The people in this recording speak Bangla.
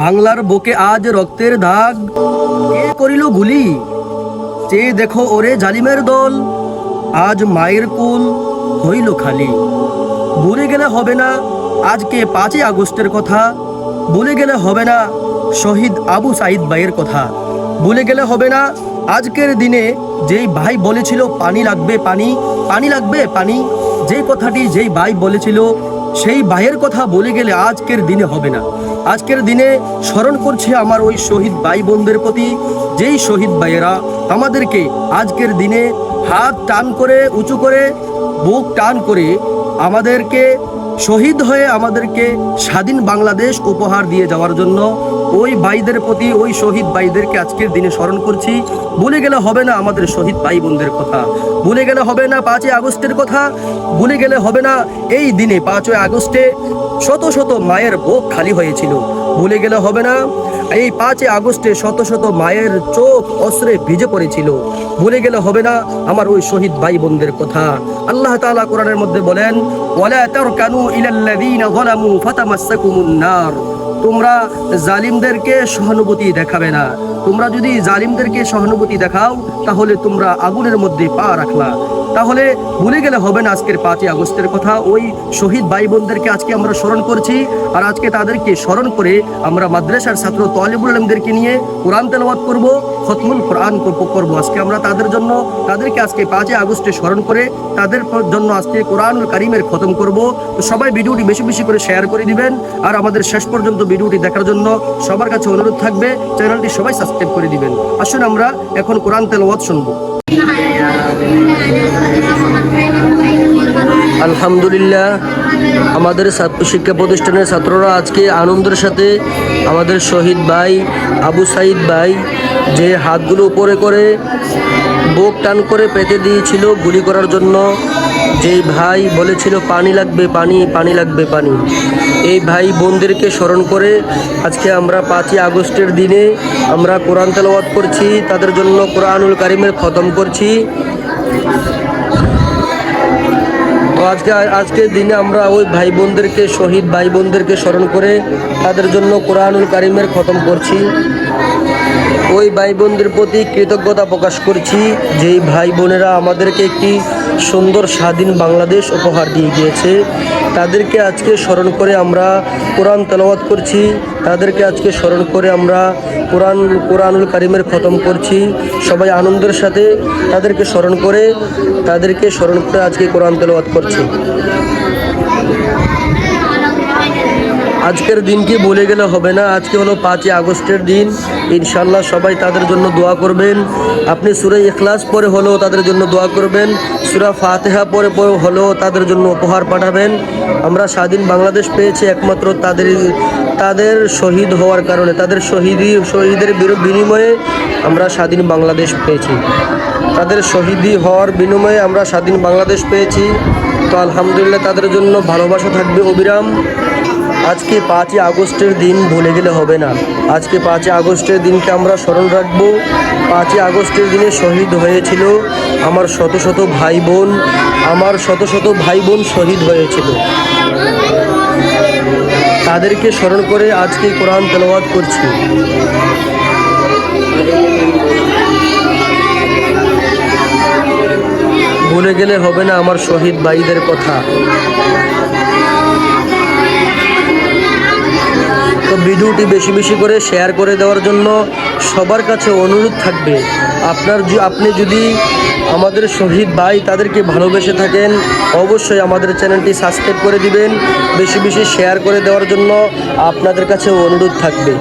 বাংলার বুকে আজ রক্তের দাগ, কে করিল গুলি? চেয়ে দেখো ওরে জালিমের দল, আজ মায়ের কুল হইল খালি। ভুলে গেলে হবে না আজকে 5ই আগস্টের কথা, ভুলে গেলে হবে না শহীদ আবু সাইদ ভাইয়ের কথা, ভুলে গেলে হবে না আজকের দিনে যেই ভাই বলেছিল পানি লাগবে পানি, পানি লাগবে পানি, যেই কথাটি যেই ভাই বলেছিল সেই ভাইয়ের কথা ভুলে গেলে আজকের দিনে হবে না। আজকের দিনে স্মরণ করছে আমার ওই শহীদ ভাই বোনদের প্রতি, যেই শহীদ ভাইয়েরা আমাদেরকে আজকের দিনে হাত টান করে উঁচু করে বুক টান করে আমাদেরকে শহীদ হয়ে আমাদেরকে স্বাধীন বাংলাদেশ উপহার দিয়ে যাওয়ার জন্য ওই ভাইদের প্রতি, ওই শহীদ ভাইদেরকে আজকের দিনে স্মরণ করছি। ভুলে গেলে হবে না আমাদের শহীদ ভাই বোনদের কথা, ভুলে গেলে হবে না 5ই আগস্টের কথা, ভুলে গেলে হবে না এই দিনে 5ই আগস্টে শত শত মায়ের বুক খালি হয়েছিল, ভুলে গেলে হবে না এই 5ই আগস্টে শত শত মায়ের চোখ অশ্রে ভিজে পড়েছিল, ভুলে গেলে হবে না আমার ওই শহীদ ভাই বোনদের কথা। আল্লাহ তাআলা কোরআনের মধ্যে বলেন, ওয়ালা তারকানু ইলাল্লাযীনা যালামু ফাতামাসসাকুমুন নার, তোমরা জালিমদেরকে সহানুভূতি দেখাবে না। তোমরা যদি জালিমদেরকে সহানুভূতি দেখাও তাহলে তোমরা আগুনের মধ্যে পা রাখলা। তাহলে ভুলে গেলে হবে না আজকের 5ই আগস্টের কথা। ওই শহীদ ভাই বোনদেরকে আজকে আমরা স্মরণ করছি, আর আজকে তাদেরকে স্মরণ করে আমরা মাদ্রাসার ছাত্র তালিবুল ইলমদেরকে নিয়ে কোরআন তেলাওয়াত করব, খতমুল কোরআন করব। আজকে আমরা তাদের জন্য, তাদেরকে আজকে 5ই আগস্টে স্মরণ করে তাদের জন্য আজকে কোরআনুল কারীমের খতম করব। তো সবাই ভিডিওটি বেশি বেশি করে শেয়ার করে দিবেন, আর আমাদের শেষ পর্যন্ত ভিডিওটি দেখার জন্য সবার কাছে অনুরোধ থাকবে চ্যানেলটি সবাই সাবস্ক্রাইব করে দিবেন। আসুন আমরা এখন কোরআন তেলাওয়াত শুনবো। আলহামদুলিল্লাহ, আমাদের শিক্ষা প্রতিষ্ঠানের ছাত্ররা আজকে আনন্দের সাথে আমাদের শহীদ ভাই আবু সাইদ ভাই যে হাতগুলো উপরে করে বুক টান করে পেতে দিয়েছিল গুলি করার জন্য, যেই ভাই বলেছিল পানি লাগবে পানি, পানি লাগবে পানি, এই ভাই বোনদেরকে স্মরণ করে আজকে আমরা 5ই আগস্টের দিনে আমরা কোরআন তেলাওয়াত করছি, তাদের জন্য কোরআনুল কারীমের খতম করছি। তো আজকের দিনে আমরা ওই ভাই বোনদেরকে, শহীদ ভাই বোনদেরকে স্মরণ করে তাদের জন্য কোরআনুল কারীমের খতম করছি। ওই ভাই বোনদের প্রতি কৃতজ্ঞতা প্রকাশ করছি, যেই ভাই বোনেরা আমাদেরকে একটি সুন্দর স্বাধীন বাংলাদেশ উপহার দিয়ে গিয়েছে। তাদেরকে আজকে স্মরণ করে আমরা কোরআন তেলাওয়াত করছি, তাদেরকে আজকে স্মরণ করে আমরা কোরআনুল কারীমের খতম করছি। সবাই আনন্দের সাথে তাদেরকে স্মরণ করে আজকে কোরআন তেলাওয়াত করছি। আজকের দিনকে ভুলে গেলে হবে না। আজকে হলো 5ই আগস্টের দিন। ইনশাআল্লাহ সবাই তাদের জন্য দোয়া করবেন। আপনি সূরা ইখলাস পড়ে হলেও তাদের জন্য দোয়া করবেন, সূরা ফাতিহা পড়ে হলেও তাদের জন্য উপহার পাঠাবেন। আমরা স্বাধীন বাংলাদেশ পেয়েছি একমাত্র তাদের শহীদ হওয়ার কারণে, তাদের শহীদের বিনিময়ে আমরা স্বাধীন বাংলাদেশ পেয়েছি। তাদের শহীদি হওয়ার বিনিময়ে আমরা স্বাধীন বাংলাদেশ পেয়েছি। তো আলহামদুলিল্লাহ, তাদের জন্য ভালোবাসা থাকবে অবিরাম। আজকে 5ই আগস্টের দিন ভুলে গেলে হবে না। আজকে 5ই আগস্টের দিনকে আমরা স্মরণ রাখব। 5ই আগস্টের দিনে শহীদ হয়েছিল আমার শত শত ভাই বোন, আমার শত শত ভাই বোন শহীদ হয়েছিল। তাদেরকে স্মরণ করে আজকে কোরআন তেলাওয়াত করছি। ভুলে গেলে হবে না আমার শহীদ ভাইদের কথা। তো ভিডিওটি বেশি বেশি করে শেয়ার করে দেওয়ার জন্য সবার কাছে অনুরোধ থাকবে, আপনি যদি আমাদের শহীদ ভাই তাদেরকে ভালোবেসে থাকেন অবশ্যই আমাদের চ্যানেলটি সাবস্ক্রাইব করে দিবেন। বেশি বেশি শেয়ার করে দেওয়ার জন্য আপনাদের কাছে অনুরোধ থাকবে।